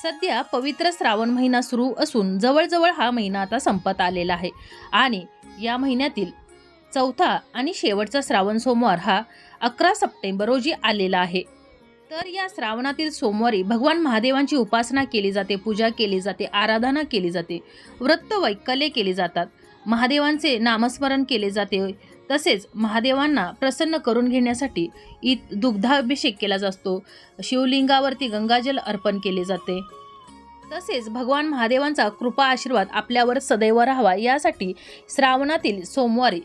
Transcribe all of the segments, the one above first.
सध्या पवित्र श्रावण महिना सुरू असून जवळजवळ हा महिना आता संपत आलेला आहे आणि या महिन्यातील चौथा आणि शेवटचा श्रावण सोमवार हा 11 सप्टेंबर रोजी आलेला आहे। तर या श्रावणातील सोमवारी भगवान महादेवांची उपासना केली जाते, पूजा केली जाते, आराधना केली जाते, व्रत वैकल्ये केली जातात, महादेवांचे नामस्मरण केले जाते। तसेच महादेवांना प्रसन्न करून घेण्यासाठी दुग्धाभिषेक केला जातो, शिवलिंगावरती गंगाजल अर्पण केले जाते। तसेच भगवान महादेवांचा कृपा आशीर्वाद आपल्यावर सदैव राहावा यासाठी श्रावणातील सोमवारी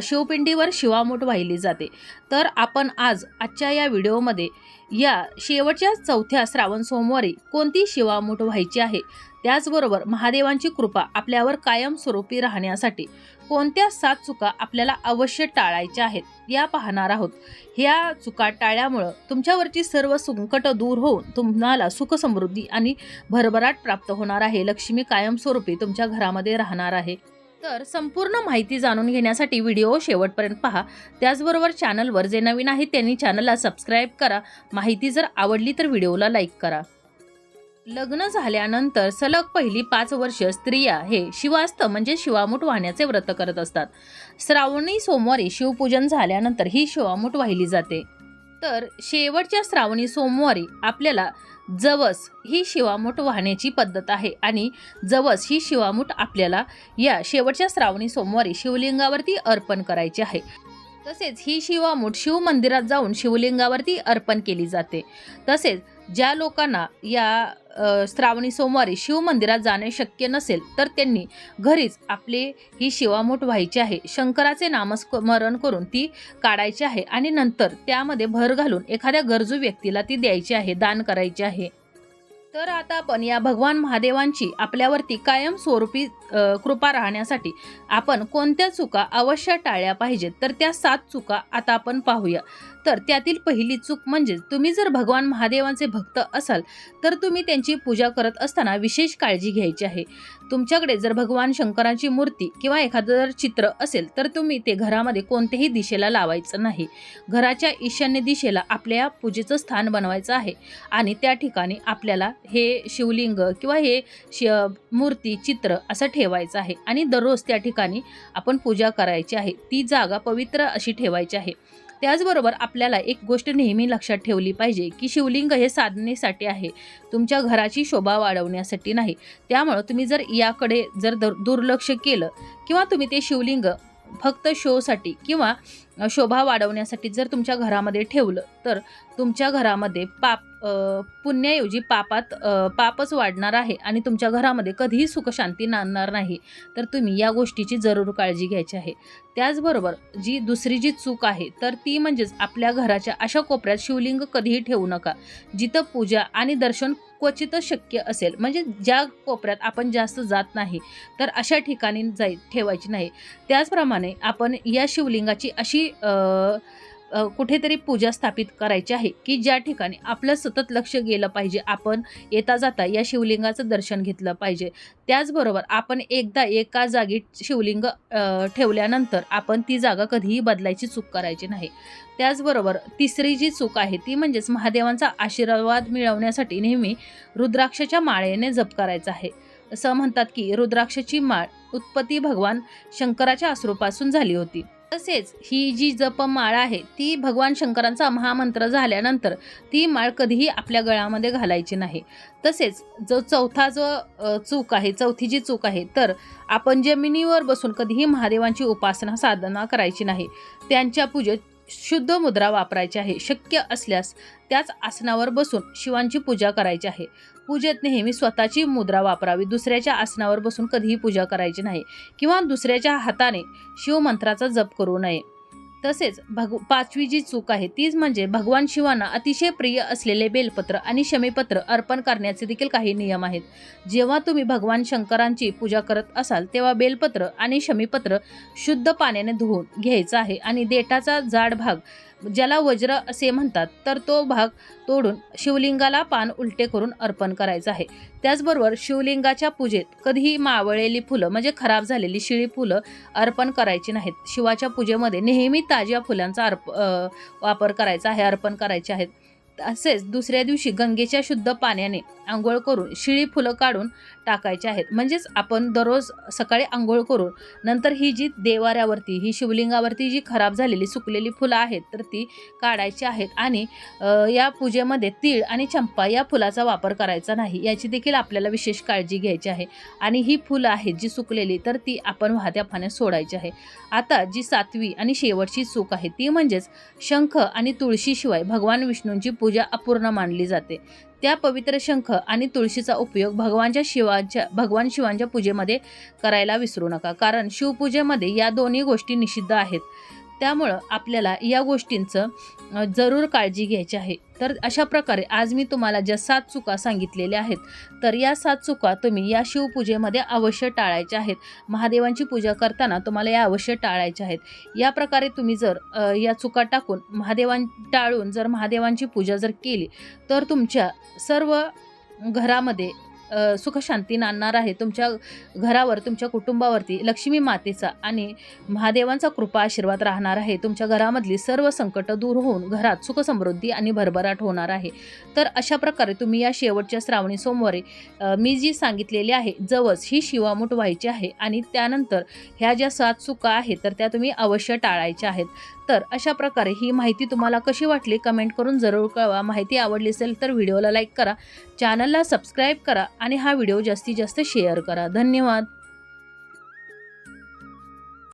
शिवपिंडीवर शिवामूठ वाहिली जाते। तर आपण आजच्या या व्हिडिओमध्ये या शेवटच्या चौथ्या श्रावण सोमवारी कोणती शिवामूठ व्हायची आहे, त्याचबरोबर महादेवांची कृपा आपल्यावर कायमस्वरूपी राहण्यासाठी कोणत्या 7 चुका आपल्याला अवश्य टाळायच्या आहेत या पाहणार आहोत। ह्या चुका टाळल्यामुळे तुमच्यावरची सर्व संकट दूर होऊन तुम्हाला सुख समृद्धी आणि भरभराट प्राप्त होणार आहे, लक्ष्मी कायमस्वरूपी तुमच्या घरामध्ये राहणार आहे। तर संपूर्ण माहिती जाणून घेण्यासाठी व्हिडिओ शेवटपर्यंत पहा। त्याचबरोबर चॅनलवर जे नवीन आहेत त्यांनी चॅनलला सबस्क्राईब करा। माहिती जर आवडली तर व्हिडिओला लाईक करा। लग्न झाल्यानंतर सलग पहिली 5 वर्ष स्त्रिया हे शिवास्त म्हणजे शिवामूठ वाहण्याचे व्रत करत असतात। श्रावणी सोमवारी शिवपूजन झाल्यानंतर ही शिवामूठ वाहिली जाते। तर शेवटच्या श्रावणी सोमवारी आपल्याला जवस ही शिवामूठ वाहण्याची पद्धत आहे आणि जवस ही शिवामूठ आपल्याला या शेवटच्या श्रावणी सोमवारी शिवलिंगावरती अर्पण करायची आहे। तसेच ही शिवामूठ शिव मंदिरात जाऊन शिवलिंगावरती अर्पण केली जाते। तसेच ज्या लोकांना या श्रावणी सोमवारी शिव मंदिरात जाणे शक्य नसेल तर त्यांनी घरीच आपले ही शिवामूठ व्हायची आहे, शंकराचे नामस्मरण करून ती काढायची आहे आणि नंतर त्यामध्ये भर घालून एखाद्या गरजू व्यक्तीला ती द्यायची आहे, दान करायची आहे। तर आता आपण या भगवान महादेवांची आपल्यावरती कायम स्वरूपी कृपा राहण्यासाठी आपण कोणत्या चुका अवश्य टाळल्या पाहिजेत, तर त्या 7 चुका आता आपण पाहूया। तर त्यातील पहिली चूक म्हणजे तुम्ही जर भगवान महादेवांचे भक्त असाल तर तुम्ही त्यांची पूजा करत असताना विशेष काळजी घ्यायची आहे। तुमच्याकडे जर भगवान शंकरांची मूर्ती किंवा एखादं चित्र असेल तर तुम्ही ते घरामध्ये कोणत्याही दिशेला लावायचं नाही। घराच्या ईशान्य दिशेला आपल्या पूजेचं स्थान बनवायचं आहे आणि त्या ठिकाणी आपल्याला हे शिवलिंग किंवा हे मूर्ती चित्र असं ठेवायचं आहे आणि दररोज त्या ठिकाणी आपण पूजा करायची आहे, ती जागा पवित्र अशी ठेवायची आहे। त्याचबरोबर आपल्याला एक गोष्ट नेहमी लक्षात ठेवली पाहिजे की शिवलिंग हे साधनेसाठी आहे, तुमच्या घराची शोभा वाढवण्यासाठी नाही। त्यामुळे तुम्ही जर याकडे जर दुर्लक्ष केलं किंवा तुम्ही ते शिवलिंग फक्त शोसाठी किंवा शोभा वाढवण्यासाठी जर तुमच्या घरामध्ये ठेवलं तर तुमच्या घरामध्ये पुण्याऐवजी पापच वाढणार आहे आणि तुमच्या घरामध्ये कधीही सुख शांती नांदणार नाही। तर तुम्ही या गोष्टीची जरूर काळजी घ्यायची आहे। त्याचबरोबर दुसरी जी चूक आहे तर ती म्हणजेच आपल्या घराच्या अशा कोपऱ्यात शिवलिंग कधीही ठेवू नका जिथं पूजा आणि दर्शन क्वचितच शक्य असेल, म्हणजे ज्या कोपऱ्यात आपण जास्त जात नाही तर अशा ठिकाणी ठेवायची नाही। त्याचप्रमाणे आपण या शिवलिंगाची अशी कुठेतरी पूजा स्थापित करायची आहे की ज्या ठिकाणी आपलं सतत लक्ष गेलं पाहिजे, आपण येता जाता या शिवलिंगाचं दर्शन घेतलं पाहिजे। त्याचबरोबर आपण एकदा एका जागी शिवलिंग ठेवल्यानंतर आपण ती जागा कधीही बदलायची चूक करायची नाही। त्याचबरोबर तिसरी जी चूक आहे ती म्हणजेच महादेवांचा आशीर्वाद मिळवण्यासाठी नेहमी रुद्राक्षाच्या माळेने जप करायचा आहे। असं म्हणतात की रुद्राक्षाची माळ उत्पत्ती भगवान शंकराच्या अश्रूपासून झाली होती। तसेच ही जी जप माळ आहे ती भगवान शंकरांचा महामंत्र झाल्यानंतर ती माळ कधीही आपल्या गळ्यामध्ये घालायची नाही। तसेच चौथी जी चूक आहे तर आपण जमिनीवर बसून कधीही महादेवांची उपासना साधना करायची नाही, त्यांच्या पूजेत शुद्ध मुद्रा वापरायची आहे। शक्य असल्यास त्याच आसनावर बसून शिवांची पूजा करायची आहे। पूजेत नेहमी स्वतःची मुद्रा वापरावी, दुसऱ्याच्या आसनावर बसून कधीही पूजा करायची नाही किंवा दुसऱ्याच्या हाताने शिवमंत्राचा जप करू नये। तसेच 5वी जी चूक आहे तीच म्हणजे भगवान शिवांना अतिशय प्रिय असलेले बेलपत्र आणि शमीपत्र अर्पण करण्याचे देखील काही नियम आहेत। जेव्हा तुम्ही भगवान शंकरांची पूजा करत असाल तेव्हा बेलपत्र आणि शमीपत्र शुद्ध पाण्याने धुवून घ्यायचा आहे आणि देठाचा जाड भाग ज्याला वज्र असे म्हणतात तर तो भाग तोडून शिवलिंगाला पान उलटे करून अर्पण करायचं आहे। त्याचबरोबर शिवलिंगाच्या पूजेत कधीही मावळलेली फुलं म्हणजे खराब झालेली शिळी फुलं अर्पण करायची नाहीत। शिवाच्या पूजेमध्ये नेहमी ताज्या फुलांचा वापर करायचा आहे, अर्पण करायचे आहेत। तसेच दुसऱ्या दिवशी गंगेच्या शुद्ध पाण्याने अंघोळ करून शिळी फुलं काढून टाकायची आहेत. म्हणजेच आपण दररोज सकाळी अंघोळ करून नंतर ही जी देवाऱ्यावरती, ही शिवलिंगावरती जी खराब झालेली सुकलेली फुलं आहेत तर ती काढायची आहेत. आणि या पूजेमध्ये तीळ आणि चंपा या फुलाचा वापर करायचा नाही, याची देखील आपल्याला विशेष काळजी घ्यायची आहे. आणि ही फुलं आहेत जी सुकलेली तर ती आपण वाहत्या पाण्यात सोडायची आहे. आता जी 7वी आणि शेवटची चूक आहे ती म्हणजेच शंख आणि तुळशीशिवाय भगवान विष्णूंची पूजा अपूर्ण मानली जाते. त्या पवित्र शंख आणि तुळशीचा उपयोग भगवान शिवांच्या पूजेमध्ये करायला विसरू नका, कारण शिवपूजेमध्ये या दोन्ही गोष्टी निषिद्ध आहेत. त्यामुळं आपल्याला या गोष्टींचं जरूर काळजी घ्यायची आहे. तर अशा प्रकारे आज मी तुम्हाला ज्या 7 चुका सांगितलेल्या आहेत तर या 7 चुका तुम्ही या शिवपूजेमध्ये अवश्य टाळायच्या आहेत. महादेवांची पूजा करताना तुम्हाला या अवश्य टाळायच्या आहेत. या प्रकारे तुम्ही जर या चुका टाकून टाळून जर महादेवांची पूजा जर केली तर तुमच्या सर्व घरामध्ये सुखशांती नांदणार आहे. तुमच्या घरावर, तुमच्या कुटुंबावरती लक्ष्मी मातेचा आणि महादेवांचा कृपा आशीर्वाद राहणार आहे. तुमच्या घरामधली सर्व संकट दूर होऊन घरात सुख समृद्धी आणि भरभराट होणार आहे. तर अशा प्रकारे तुम्ही या शेवटच्या श्रावणी सोमवारी मी जी सांगितलेली आहे जवस ही शिवामूठ व्हायची आहे आणि त्यानंतर ह्या ज्या 7 चुका आहेत तर त्या तुम्ही अवश्य टाळायच्या आहेत. तर अशा प्रकारे ही माहिती तुम्हाला कशी वाटली कमेंट करून जरूर कळवा. माहिती आवडली असेल तर व्हिडिओला लाईक करा, चॅनलला सबस्क्राईब करा आणि हा व्हिडिओ जास्तीत जास्त शेअर करा. धन्यवाद.